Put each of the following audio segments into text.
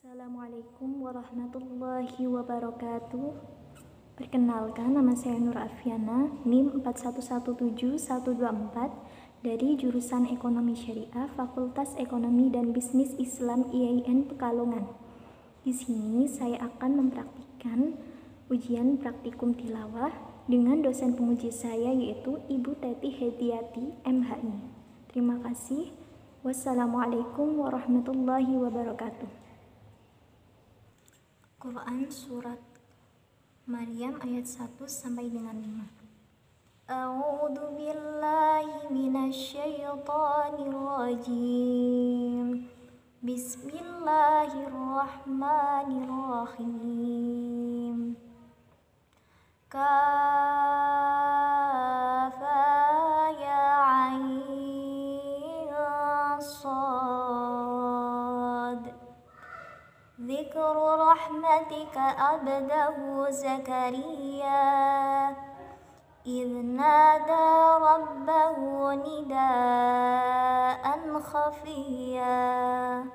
Assalamualaikum warahmatullahi wabarakatuh. Perkenalkan, nama saya Nur Afiana, NIM 4117124 dari jurusan Ekonomi Syariah, Fakultas Ekonomi dan Bisnis Islam IAIN Pekalongan. Di sini saya akan mempraktikkan ujian praktikum tilawah dengan dosen penguji saya yaitu Ibu Teti Hediati MHI. Terima kasih. Wassalamualaikum warahmatullahi wabarakatuh. Quran Surat Maryam ayat 1 sampai dengan 5. A'udzu billahi minasyaitonir rajim. Bismillahirrahmanirrahim. Kafa ya ain sad. ذكر رحمتك عبده زكريا إذ نادى ربه نداء خفيا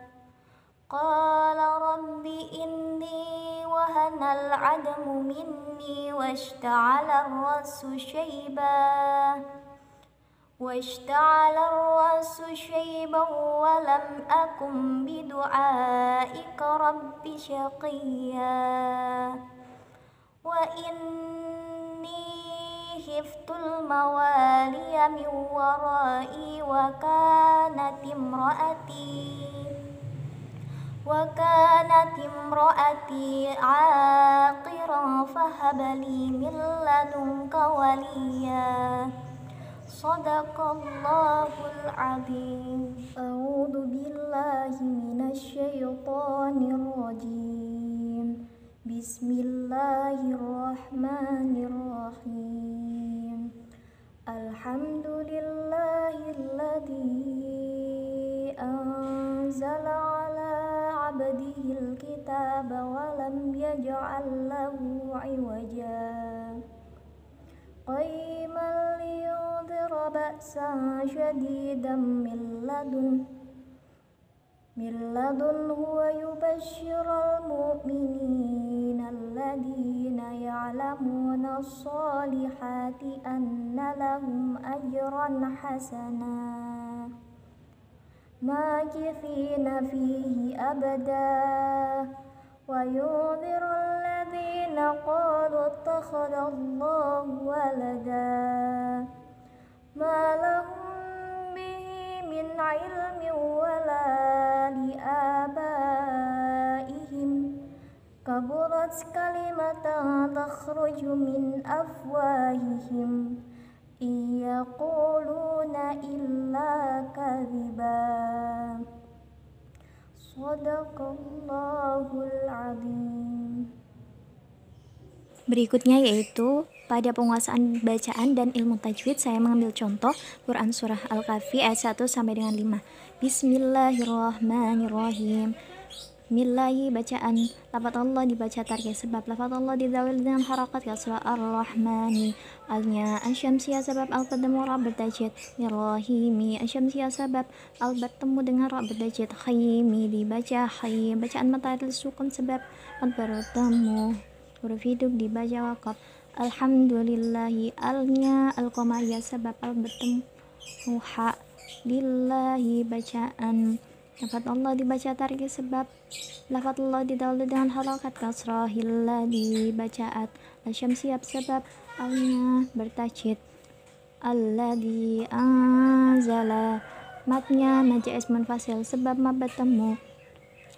قال رب إني وهن العظم مني واشتعل الرأس شيبا ولم أكن بدعائك رب شقيا وإني خفت الموالي من ورائي وكانت امرأتي عاقرا فهب لي من لدنك وليا Sadaqallahul azim. A'udzu billahi minasyaitonir rajim. Bismillahirrahmanirrahim. Alhamdulillahilladzi anzala ala 'abdihil kitaba wa lam yaj'al lahu 'iwaja. قيما لينذر بأسا شديدا من لدنه ويبشر المؤمنين الذين يعلمون الصالحات أن لهم أجرا حسنا ماكثين فيه أبدا وينذر الذين قالوا اتخذ الله ولدا ما لهم به من علم ولا لآبائهم كبرت كلمة تخرج من أفواههم إن يقولون إلا كذبا Sadaqallahul azim. Berikutnya yaitu pada penguasaan bacaan dan ilmu tajwid saya mengambil contoh Quran Surah Al-Kahfi ayat 1 sampai dengan 5. Bismillahirrahmanirrahim. Millahi bacaan lafaz Allah dibaca tarkih sebab lafaz Allah didawil dengan harakat kasrah ar-rahmani. Alnya asyamsiyah sebab al-qadamu ra bertajwid. Mirrahimi asyamsiyah sebab al bertemu dengan ra bertajwid. Khayimi dibaca khay. Bacaan matatil sukun sebab al bertemu huruf hidup dibaca waqaf. Alhamdulillahi alnya al-qamariyah sebab al bertemu ha. Lillahi bacaan lafaz Allah dibaca tarkih sebab lafaz Allah didahului dengan harakat kasrah. Hilla dibacaat asyamsiyah sebab alnya bertajwid. Alladzi anzala matnya najais munfasil sebab ma bertemu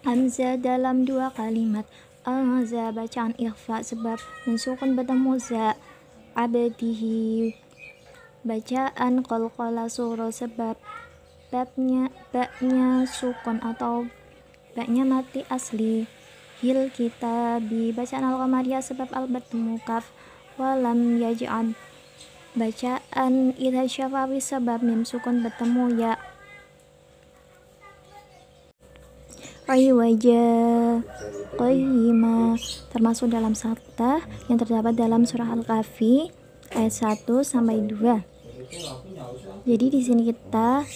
hamzah dalam dua kalimat. Anza bacaan ikhfa sebab mensukun bertemu za. Abdihi bacaan qalqala surah sebab baknya sukun atau baknya mati asli. Hil kitabi bacaan al-qamariyah sebab al bertemu kaf. Walam yaj'al bacaan idha syafawi sebab mim sukun bertemu ya. Wajah qayyima termasuk dalam sabta yang terdapat dalam surah Al-Kahfi ayat 1 sampai 2. Jadi di sini kita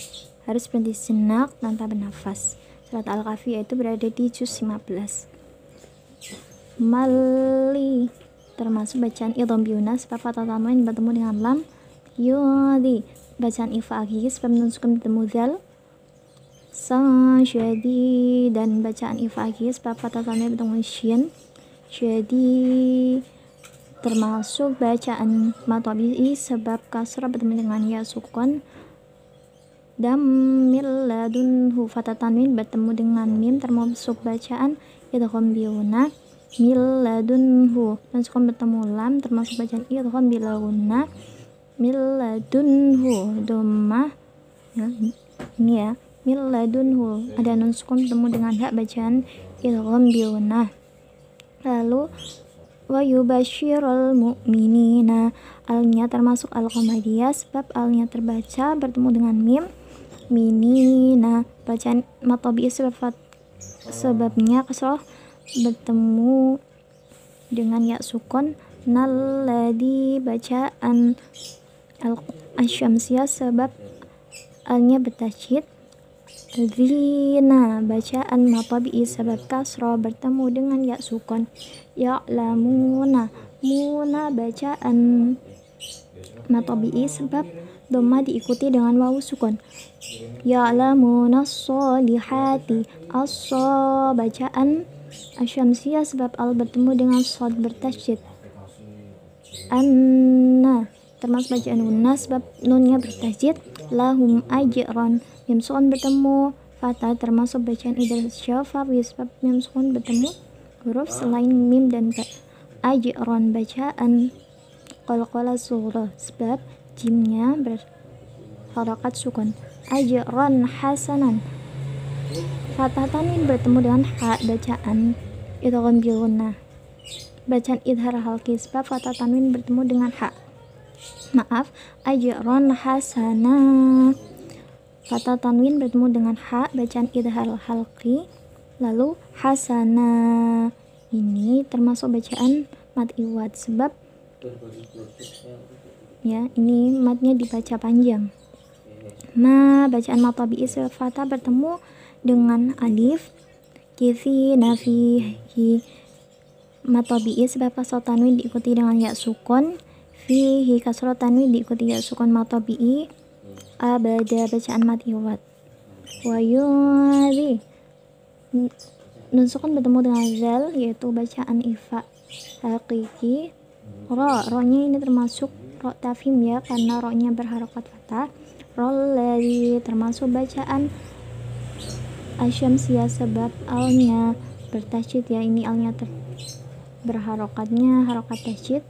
harus berhenti sejenak tanpa bernafas. surat Al-Kahfi, yaitu berada di juz 15. Mali termasuk bacaan idgham biuna sebab fathah tanwin bertemu dengan lam. Yudi bacaan ifa hakiki sebab nun sukun bertemu zal. Syadi dan bacaan ifa hakiki sebab fathah tanwin bertemu syin. Jadi termasuk bacaan matobi'i sebab kasrah bertemu dengan ya sukun. Dammil ladunhu fathah tanwin bertemu dengan mim termasuk bacaan idgham biuna. Mil ladunhu dan sukun bertemu lam termasuk bacaan idgham bilauna. Mil ladunhu dhammah ya, ini ya, mil ladunhu ada nun sukun bertemu dengan hak bacaan idgham biuna. Lalu wa yubasyirul mu'minina, alnya termasuk al-qamariyah sebab alnya terbaca bertemu dengan mim. Minina bacaan matobi sebabnya kasrah bertemu dengan ya sukun. Nalladhi bacaan al-syamsiyah sebab alnya bertasydid. Zina bacaan matobi sebab kasrah bertemu dengan ya sukun. Ya'lamuna muna bacaan matobi sebab dhamma diikuti dengan wawu sukun. Ya'lamuna sholihati as-so bacaan asyamsiyah sebab al bertemu dengan shad bertasydid. Anna termasuk bacaan unna sebab nunnya bertasydid. Lahum ajran mim sukun bertemu fathah termasuk bacaan idgham syafawi sebab mim sukun bertemu huruf selain mim dan ba. Ajran bacaan qalqalah sughra sebab jimnya berharakat sukun. Ajran hasanan fathah tanwin bertemu dengan ha bacaan idgham bighunna. Bacaan idhar halqi sebab fathah tanwin bertemu dengan ha. Ajran hasana fathah tanwin bertemu dengan ha bacaan idhar halqi. Lalu hasana ini termasuk bacaan mad iwad sebab ya ini madnya dibaca panjang. Ma bacaan matobi'i sebab fathah bertemu dengan alif. Kifi nafihi matobi'i sebab kasrah tanwin diikuti dengan ya sukun. Fihi kasrah tanwin diikuti ya sukun matobi'i. Abada bacaan mad iwad. Wayudhi nun sukun bertemu dengan zal yaitu bacaan ifa hakiki. Ro-nya ini termasuk ro tafhim ya karena ro-nya berharakat fathah. Rolladhi termasuk bacaan asyamsiyah sebab alnya bertasydid ya, ini alnya berharokatnya harokat tasydid.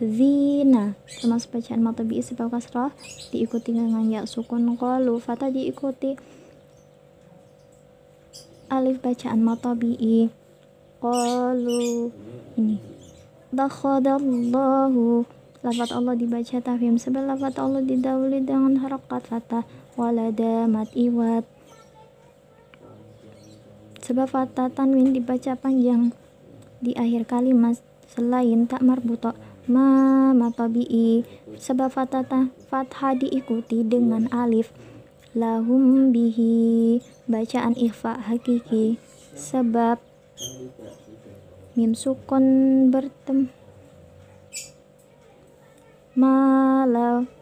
Zina termasuk bacaan matobi sebab kasrah diikuti dengan ya sukun. Qalu fathah diikuti alif bacaan matobi. Qalu ini dakhadallahu lafaz Allah dibaca tafhim sebab lafaz Allah didahului dengan harokat fathah. Walada mad iwad sebab fathah tanwin dibaca panjang di akhir kalimat selain tak marbuto. Ma matobi'i sebab fathah diikuti dengan alif. Lahum bihi bacaan ikhfa hakiki sebab mim sukun bertemu.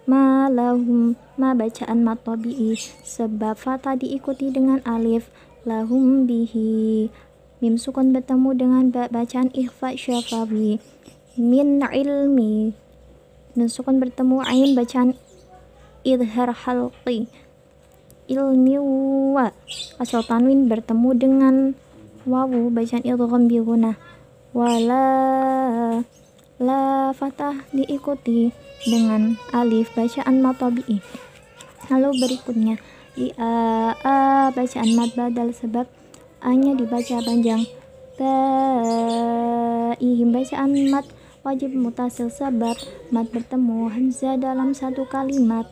Malahum ma bacaan matobi'i sebab fathah diikuti dengan alif. Lahum bihi mim sukun bertemu dengan bacaan ikhfa syafawi. Min ilmi nun sukun bertemu ain bacaan idhar halqi. Ilmi wa asal tanwin bertemu dengan wawu bacaan idgham bi gunah. Wala la fathah diikuti dengan alif bacaan matobi'i. Lalu berikutnya di a bacaan mad badal sebab a-nya dibaca panjang. Ihim bacaan mad wajib mutasil sebab mad bertemu hamzah dalam satu kalimat.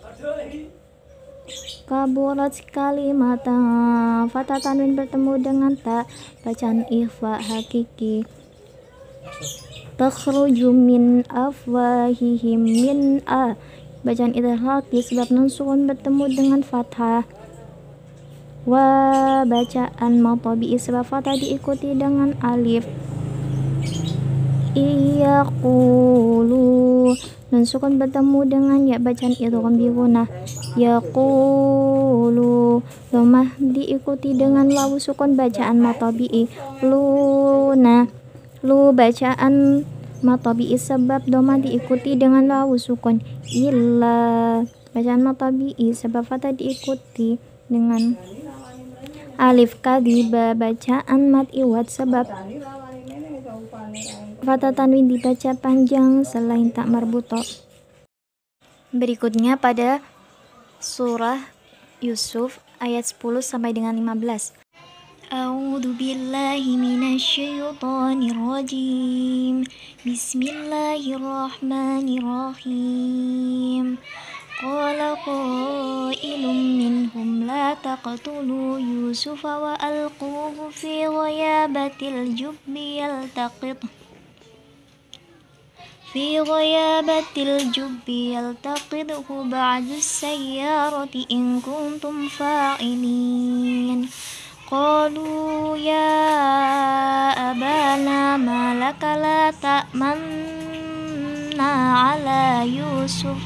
Kaburat kalimatan fathah tanwin bertemu dengan ta bacaan ikhfa hakiki. Takhruju min afwahihim min a bacaan idhar halqi sebab nun sukun bertemu dengan fathah. Wa bacaan matobi sebab fatah diikuti dengan alif. Iyaqulu nun sukun bertemu dengan ya bacaan idgham bi gunnah. Yaqulu dhammah diikuti dengan wawu sukun bacaan matobi. Luna lu bacaan matobi sebab dhammah diikuti dengan wawu sukun. Illa bacaan matobi sebab fatah diikuti dengan alif. Kadiba bacaan mat iwat sebab fatah tanwin dibaca panjang selain tak marbuto. Berikutnya pada surah Yusuf ayat 10 sampai dengan 15. A'udzu billahi minasyaitonir rajim. Bismillahirrahmanirrahim. Qala qailun minhum la taqtulu Yusufa wa alquhu fi ghayabatil jubbi yaltaqidhu ba'du as-sayyarati in kuntum fa'ilin. Qalu ya abana ma laka la ta'manna ala Yusuf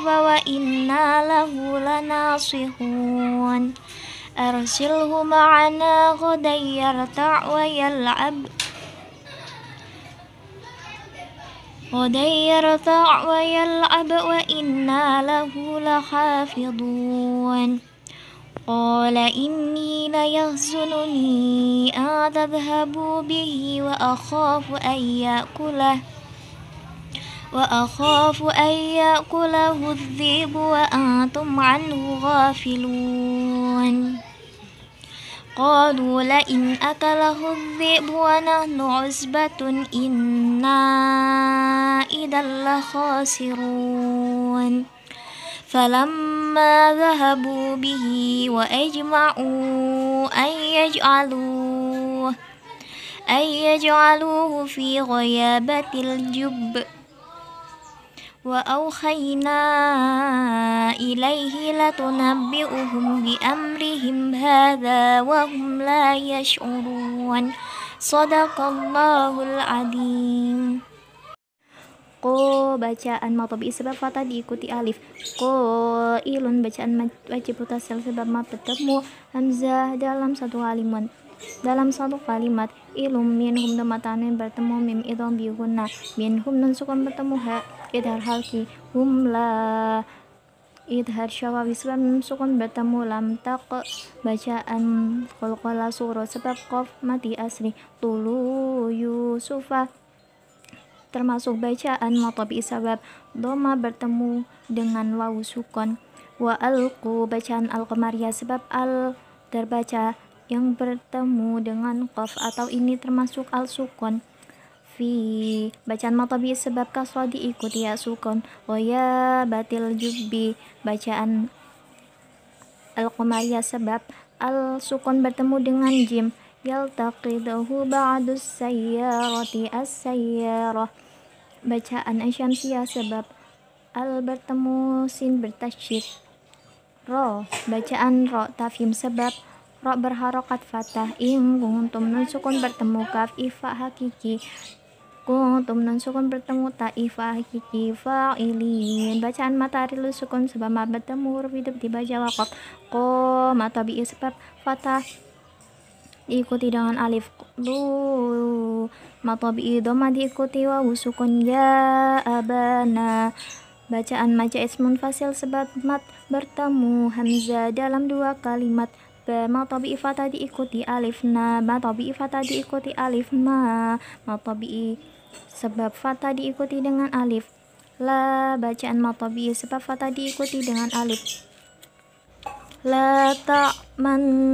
wa inna lahu lanasihun. Arsilhu ma'ana ghadan yarta' wa yal'ab wa inna lahu lahafidun. Qala inni layahzununi an tadhhabu bihi wa akhafu an ya'kulahu adh-dhi'bu wa antum 'anhu ghafilun. Qalu la in akalahu adh-dhi'bu wa nahnu 'usbatun inna idzal la khasirun. Falamma dhahabu bihi wa ajma'u an yaj'aluhu fi ghayabatil jubb wa awhayna ilaihi latunabbi'uhum bi amrihim hadza wa hum la yash'urun. Shadaqallahul adzim. Ko bacaan matobi sebab fatah diikuti alif. Ko ilun bacaan wajib mutasal sebab mat bertemu hamzah dalam satu kalimat. Ilum minhum dhamma tanwin bertemu mim idgham bi gunnah. Minhum nun sukun bertemu ha idhar halki. Hum la idhar syawawi sebab nun sukun bertemu lam. Tak bacaan qalqala surah sebab qaf mati asri. Tulu Yusufa termasuk bacaan matobi sebab dhamma bertemu dengan wawu sukun. Wa alqu bacaan al-qamariyah sebab al terbaca yang bertemu dengan qaf atau ini termasuk al sukun. Fi bacaan matobi sebab kasrah diikuti ya sukun. Wa batil jubbi bacaan al-qamariyah sebab al sukun bertemu dengan jim. Yaltaqidahu ba'du as-sayyarati as-sayyarah bacaan asyamsiyah sebab al bertemu sin bertasydid. Ro bacaan ro tafhim sebab ro berharokat fathah. In kuntum nun sukun bertemu kaf ifa hakiki. Kuntum nun sukun bertemu ta ifa hakiki fa'ilin bacaan matahari sukun sebab ma bertemu huruf hidup dibaca waqaf. Ko matobi sebab fatah diikuti dengan alif. Lu matobi dhamma diikuti wawu sukun. Ya abana bacaan maja ismun fasil sebab mat bertemu hamzah dalam dua kalimat. Ba matobi fatah diikuti alif. Na matobi fatah diikuti alif. Ma matobi sebab fatah diikuti dengan alif. La bacaan matobi sebab fatah diikuti dengan alif. La ta'manna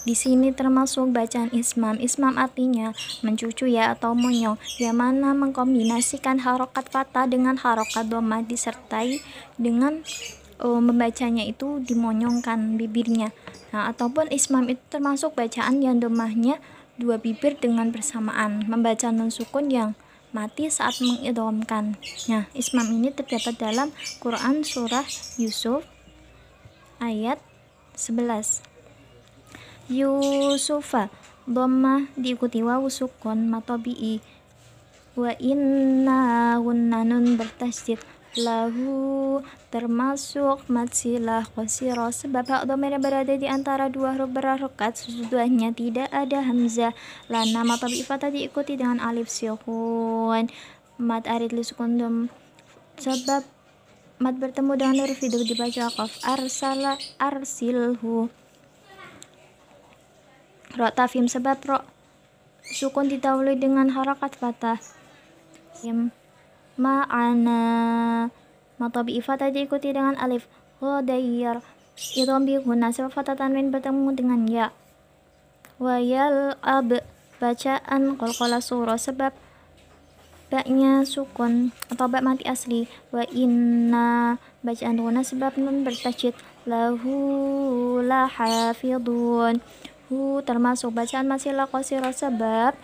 di sini termasuk bacaan ismam. Ismam artinya mencucu ya atau monyong, yang mana mengkombinasikan harokat fathah dengan harokat dhammah disertai dengan membacanya itu dimonyongkan bibirnya. Nah, ataupun ismam itu termasuk bacaan yang dhammahnya dua bibir dengan bersamaan, membaca nun sukun yang mati saat mengidghamkan. Nah, ismam ini terdapat dalam Quran surah Yusuf ayat 11. Yusufa, dhammah diikuti wawu sukun matobi'i, wa inna nun bertasydid, lahu termasuk matsilah qasira sebab hak dhamir yang berada di antara dua huruf berharokat sesudahnya tidak ada hamzah. Lana matobi'i fatah diikuti dengan alif sukun, mad arid li sukun dom sebab mad bertemu dengan huruf hidup dibaca qaf. Arsala arsilhu, ro tafhim sebab ro sukun didahului dengan harakat fatah. Ma'ana matobi'i fatah diikuti dengan alif. Ghadayyar idgham bi gunna sebab fatah tanwin bertemu dengan ya. Wa yal'ab bacaan qalqalah surah sebab baknya sukun atau bak mati asli. Wa inna bacaan gunna sebab nun bertasydid. Lahu lahafidun, hu termasuk bacaan masilah qasira sebab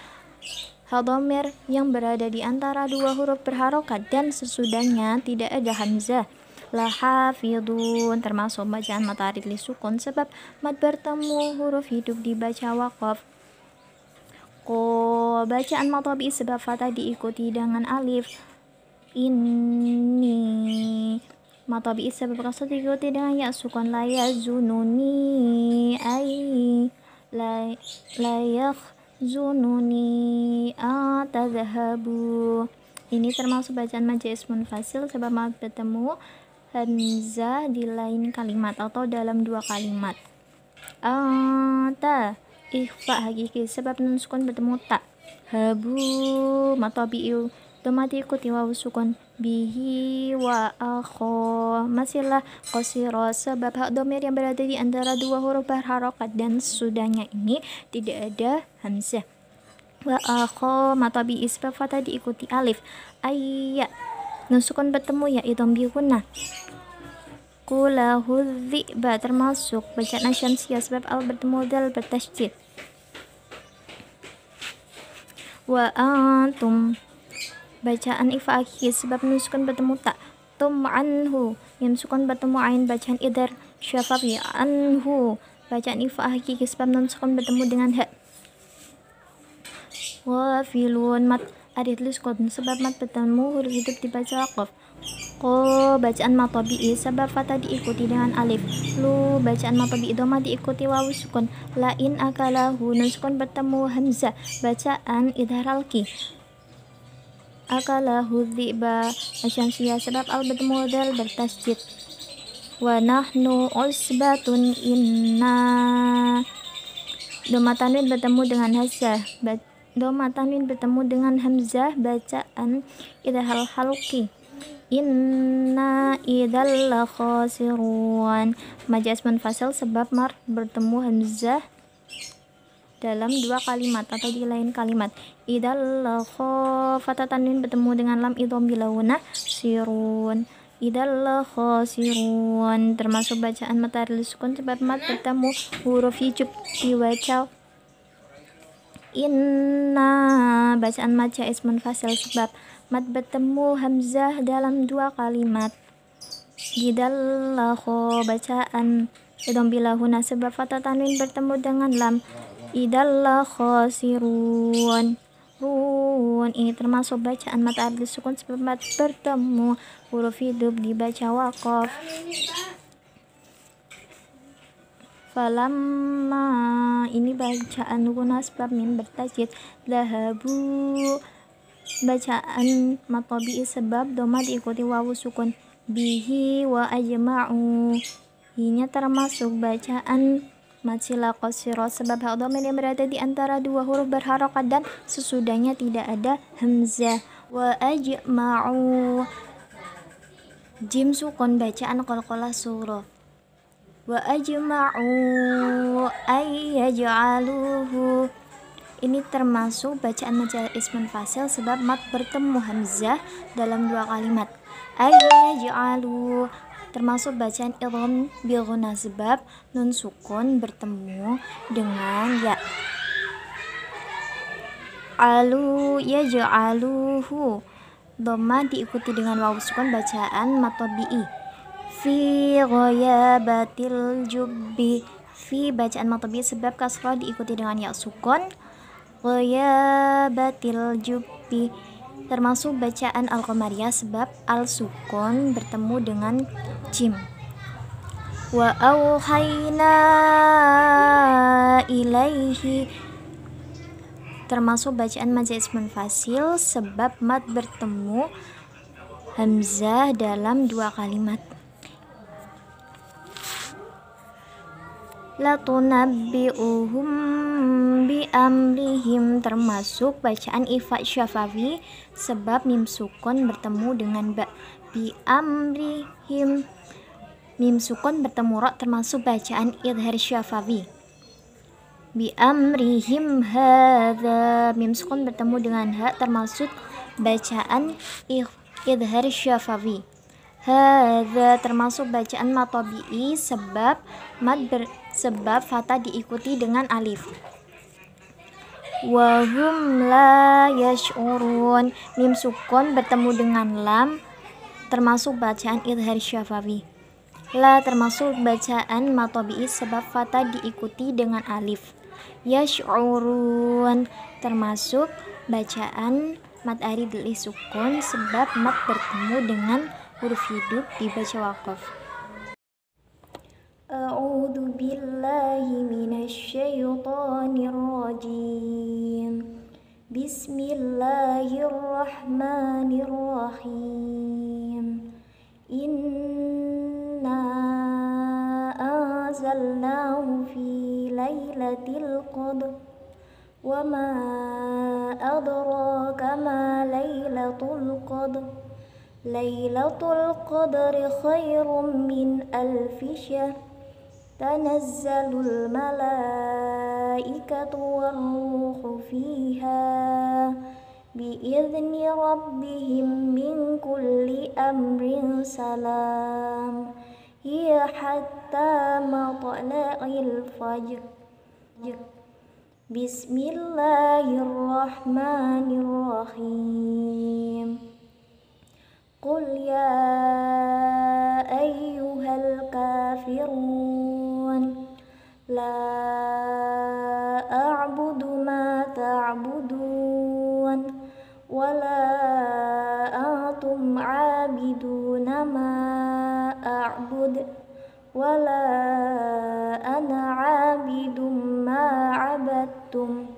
hak dhamir yang berada di antara dua huruf berharokat dan sesudahnya tidak ada hamzah. Lahafidun termasuk bacaan mad arid li sukun sebab mad bertemu huruf hidup dibaca waqaf. Ko bacaan matobi sebab fatah diikuti dengan alif. Ini matobi sebab kasrah diikuti dengan ya sukun. La yazununi ay la zununi atadhabu. Ini termasuk bacaan mad jaiz munfasil sebab mad bertemu hamzah di lain kalimat atau dalam dua kalimat. Ata ikhfa hakiki sebab nun sukun bertemu ta. Habu matobi'u dhamma diikuti wawu sukun. Bihi wa akho masilah qasira sebab hak dhamir yang berada di antara dua huruf berharokat dan sesudahnya ini tidak ada hamzah. Wa akho matobi'i sebab fatah diikuti alif. Ayya nun sukun bertemu ya idgham bi gunnah. Kulahu dhi'ba termasuk bacaan syamsiyah sebab al bertemu dal bertasydid. Wa antum bacaan ifa akhir sebab nun sukun bertemu ta. Tum anhu yang sukun bertemu ain bacaan idhar syafafi. Anhu bacaan ifa akhir sebab nun sukun bertemu dengan ha. Wafilun mad arid li sukun sebab mad bertemu huruf hidup dibaca waqaf. Ko bacaan matobi'i sebab fatah diikuti dengan alif. Lu bacaan matobi'i dhamma diikuti wawu sukun. Lain akalahu nun sukun bertemu hamzah bacaan idhar alki. Akalahu dhi'ba asyamsiyah sebab al bertemu dal bertasydid. Wa nahnu usbatun inna dhamma tanwin bertemu dengan hamzah. Dhamma tanwin bertemu dengan hamzah bacaan idhar halqi. Inna idzal la khasirun majaz munfasil sebab mar bertemu hamzah dalam dua kalimat atau di lain kalimat. Idzal la fatah tanwin bertemu dengan lam idgham bila gunah sirun. Idzal la khasirun termasuk bacaan mad arid li sukun sebab mad bertemu huruf hidup dibaca. Inna bacaan mad jaiz munfasil sebab mad bertemu hamzah dalam dua kalimat. Idallahu bacaan idgham bila gunah sebab fatah tanwin bertemu dengan lam. Idallahu khasirun. Run ini termasuk bacaan mad arid li sukun sebab mad bertemu huruf hidup dibaca waqaf. Falamma ini bacaan gunah sebab mim bertasydid. Dhahabu bacaan matobi'i sebab dhamma diikuti wawu sukun. Bihi wa ajma'u ini termasuk bacaan matsilah qasira sebab hak dhamir yang berada di antara dua huruf berharokat dan sesudahnya tidak ada hamzah. Wa ajma'u jim sukun bacaan qalqalah surah. Wa ajma'u ay yaj'aluhu ini termasuk bacaan mad jaiz munfasil sebab mad bertemu hamzah dalam dua kalimat. Ay yaj'alu termasuk bacaan idgham bi gunah sebab nun sukun bertemu dengan ya. yaj'aluhu. Dhamma diikuti dengan waw sukun bacaan mad tabi'i. Fi ghayabatil jubbi. Fi bacaan mad tabi'i sebab kasrah diikuti dengan ya sukun. Ghayabatil jubbi termasuk bacaan al-qamariyah sebab al sukun bertemu dengan jim. Wa auhayna ilaihi termasuk bacaan mad zaid munfasil sebab mad bertemu hamzah dalam dua kalimat. La tunabbi'uhum bi amrihim termasuk bacaan ifa syafawi sebab mim sukun bertemu dengan ba. Bi amrihim mim sukun bertemu ra termasuk bacaan idhar syafawi. Bi amrihim hadza mim sukun bertemu dengan ha termasuk bacaan idhar syafawi. Hadza termasuk bacaan mad tabi'i sebab fatha diikuti dengan alif. Wa hum la yash'urun mim sukun bertemu dengan lam termasuk bacaan idhar syafawi. La termasuk bacaan mad tabi'i sebab fatha diikuti dengan alif. Yash'urun termasuk bacaan mad arid li sukun sebab mad bertemu dengan huruf hidup dibaca waqaf. A'udzu billahi minasyaitonir rajim. Bismillahirrahmanirrahim. Inna anzalnahu fi lailatul qadr. Wa ma adraka ma lailatul qadr. Lailatul qadri khairum min alfi syahr. Tanazzalul malaikatu war-ruhu fiha bi'izni rabbihim min kulli amrin salam. Hiya hatta matla'il fajr. Bismillahirrahmanirrahim. Qul ya ayyuhal kafirun la a'budu ma ta'budun wa la antum 'abiduna ma a'bud wa la ana 'abidum ma 'abadtum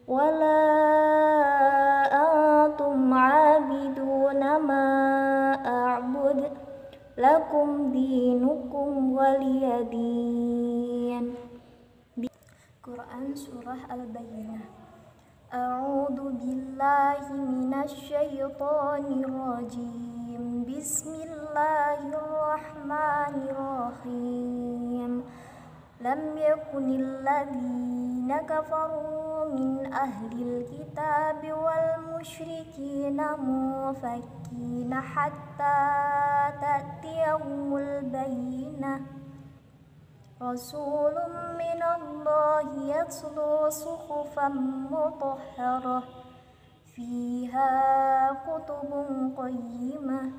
wa la antum 'abiduna ma a'bud lakum dinukum waliyadin. Quran Surah Al-Bayyinah. A'udzu billahi minasyaitonir rajim. Bismillahirrahmanirrahim. Lam yakunil ladzina kafaru min ahlil kitabi wal musyrikina mufakkina hatta ta'tiyahumul bayyinah. Rasulun minallahi yatlu suhufan mutahharah fiha kutubun qayyimah.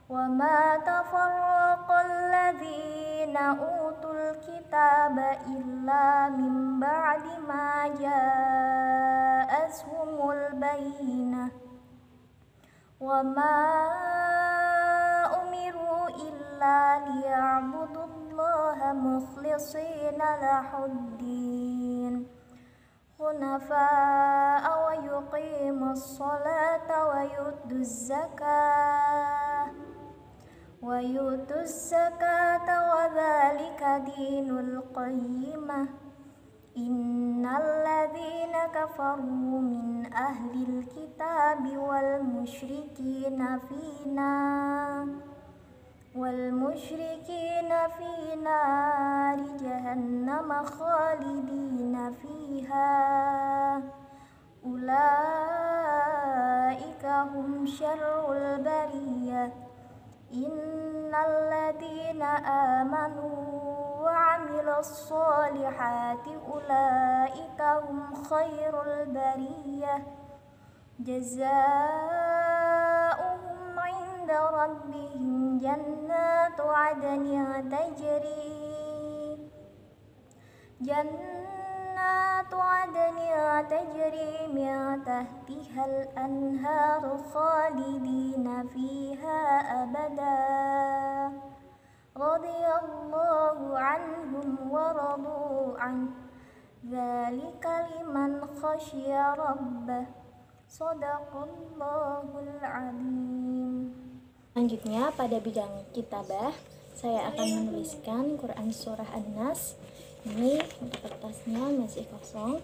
Wa ma tafarraqal ladzina utul kitaba illa min ba'di ma ja'atuhumul bayyinah. Wa ma umiru illa liya'budullaha mukhlishina lahuddin hunafa'a wa yuqimus salata wa yutuz zakata wa dzalika dinul qayyimah. Innal ladzina kafaru min ahlil kitabi wal musyrikina fi nari jahannama khalidina fiha. Ulaika hum syarrul bariyah. Innal ladzina amanu wa 'amilus solihati ulaika hum khairul bariyah. جزاؤهم عند ربهم جنات عدن تجري من تحتها الأنهار خالدين فيها أبدا رضي الله عنهم ورضوا عنه ذلك لمن خشي ربه Shadaqallahul Azim. Selanjutnya pada bidang kitabah saya akan menuliskan Quran Surah An-Nas. Ini untuk kertasnya masih kosong.